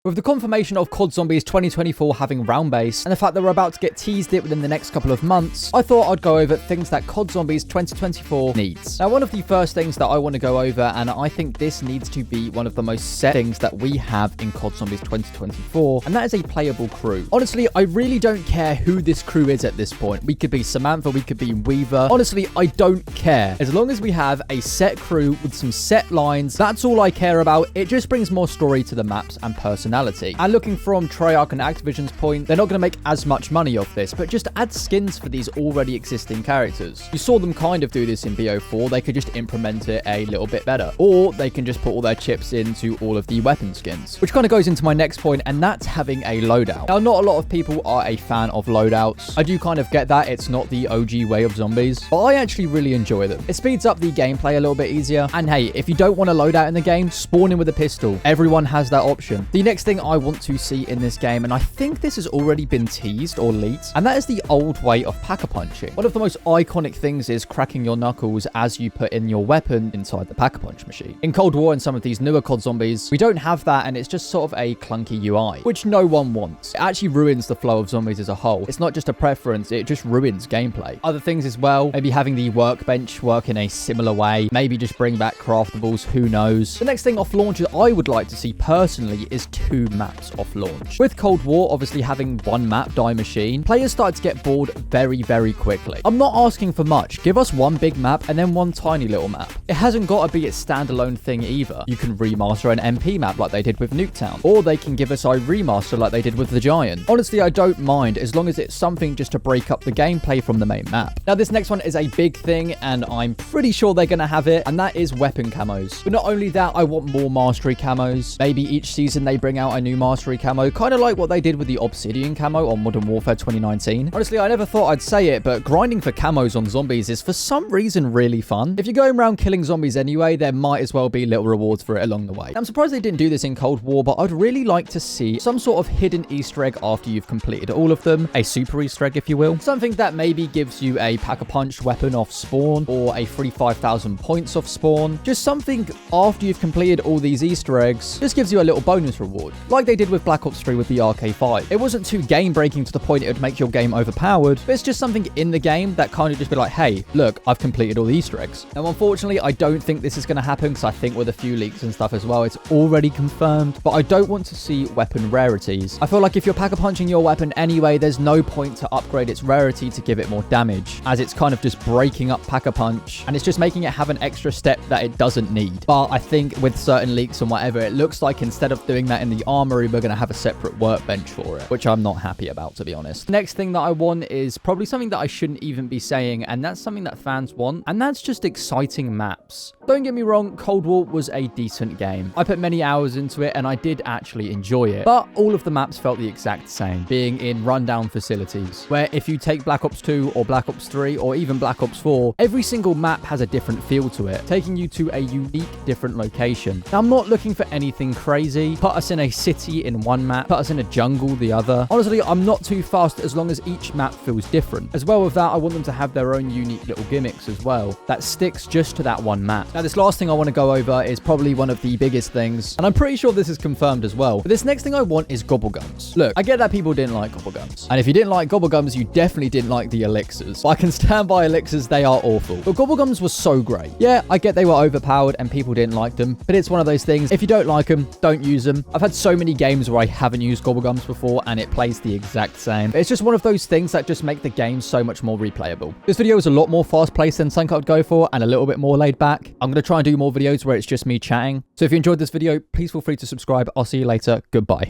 With the confirmation of COD Zombies 2024 having round base, and the fact that we're about to get teased it within the next couple of months, I thought I'd go over things that COD Zombies 2024 needs. Now, one of the first things that I want to go over, and I think this needs to be one of the most set things that we have in COD Zombies 2024, and that is a playable crew. Honestly, I really don't care who this crew is at this point. We could be Samantha, we could be Weaver. Honestly, I don't care. As long as we have a set crew with some set lines, that's all I care about. It just brings more story to the maps and personality. And looking from Treyarch and Activision's point, they're not going to make as much money off this, but just add skins for these already existing characters. You saw them kind of do this in BO4. They could just implement it a little bit better, or they can just put all their chips into all of the weapon skins, which kind of goes into my next point, and that's having a loadout. Now, not a lot of people are a fan of loadouts. I do kind of get that. It's not the OG way of zombies, but I actually really enjoy them. It speeds up the gameplay a little bit easier, and hey, if you don't want a loadout in the game, spawn in with a pistol. Everyone has that option. The next thing I want to see in this game, and I think this has already been teased or leaked, and that is the old way of PackAPunching. One of the most iconic things is cracking your knuckles as you put in your weapon inside the PackAPunch machine. In Cold War and some of these newer COD Zombies, we don't have that, and it's just sort of a clunky UI, which no one wants. It actually ruins the flow of zombies as a whole. It's not just a preference, it just ruins gameplay. Other things as well, maybe having the workbench work in a similar way, maybe just bring back craftables, who knows. The next thing off launch that I would like to see personally is 2 maps off launch. With Cold War obviously having 1 map, Die Machine, players started to get bored very, very quickly. I'm not asking for much. Give us 1 big map and then 1 tiny little map. It hasn't got to be a standalone thing either. You can remaster an MP map like they did with Nuketown, or they can give us a remaster like they did with The Giant. Honestly, I don't mind as long as it's something just to break up the gameplay from the main map. Now, this next one is a big thing, and I'm pretty sure they're going to have it, and that is weapon camos. But not only that, I want more mastery camos. Maybe each season they bring out a new mastery camo, kind of like what they did with the Obsidian camo on Modern Warfare 2019. Honestly, I never thought I'd say it, but grinding for camos on zombies is for some reason really fun. If you're going around killing zombies anyway, there might as well be little rewards for it along the way. I'm surprised they didn't do this in Cold War, but I'd really like to see some sort of hidden Easter egg after you've completed all of them, a super Easter egg if you will. Something that maybe gives you a PackAPunch weapon off spawn, or a free 5,000 points off spawn. Just something after you've completed all these Easter eggs, just gives you a little bonus reward, like they did with Black Ops 3 with the RK5. It wasn't too game breaking to the point it would make your game overpowered, but it's just something in the game that kind of just be like, hey, look, I've completed all the Easter eggs. Now, unfortunately, I don't think this is going to happen, because I think with a few leaks and stuff as well, it's already confirmed, but I don't want to see weapon rarities. I feel like if you're PackAPunching your weapon anyway, there's no point to upgrade its rarity to give it more damage, as it's kind of just breaking up PackAPunch, and it's just making it have an extra step that it doesn't need. But I think with certain leaks and whatever, it looks like instead of doing that in the armory, we're going to have a separate workbench for it, which I'm not happy about, to be honest. Next thing that I want is probably something that I shouldn't even be saying, and that's something that fans want, and that's just exciting maps. Don't get me wrong, Cold War was a decent game. I put many hours into it, and I did actually enjoy it, but all of the maps felt the exact same, being in rundown facilities, where if you take Black Ops 2 or Black Ops 3 or even Black Ops 4, every single map has a different feel to it, taking you to a unique different location. Now, I'm not looking for anything crazy. Put us in a city in one map, put us in a jungle the other. Honestly, I'm not too fast as long as each map feels different. As well with that, I want them to have their own unique little gimmicks as well that sticks just to that one map. Now, this last thing I want to go over is probably one of the biggest things, and I'm pretty sure this is confirmed as well. But this next thing I want is gobblegums. Look, I get that people didn't like gobblegums, and if you didn't like gobblegums, you definitely didn't like the elixirs. But I can stand by elixirs, they are awful. But gobblegums was so great. Yeah, I get they were overpowered and people didn't like them, but it's one of those things, if you don't like them, don't use them. I've had so many games where I haven't used gobblegums before, and it plays the exact same. It's just one of those things that just make the game so much more replayable. This video is a lot more fast-paced than something I'd go for, and a little bit more laid back. I'm going to try and do more videos where it's just me chatting. So if you enjoyed this video, please feel free to subscribe. I'll see you later. Goodbye.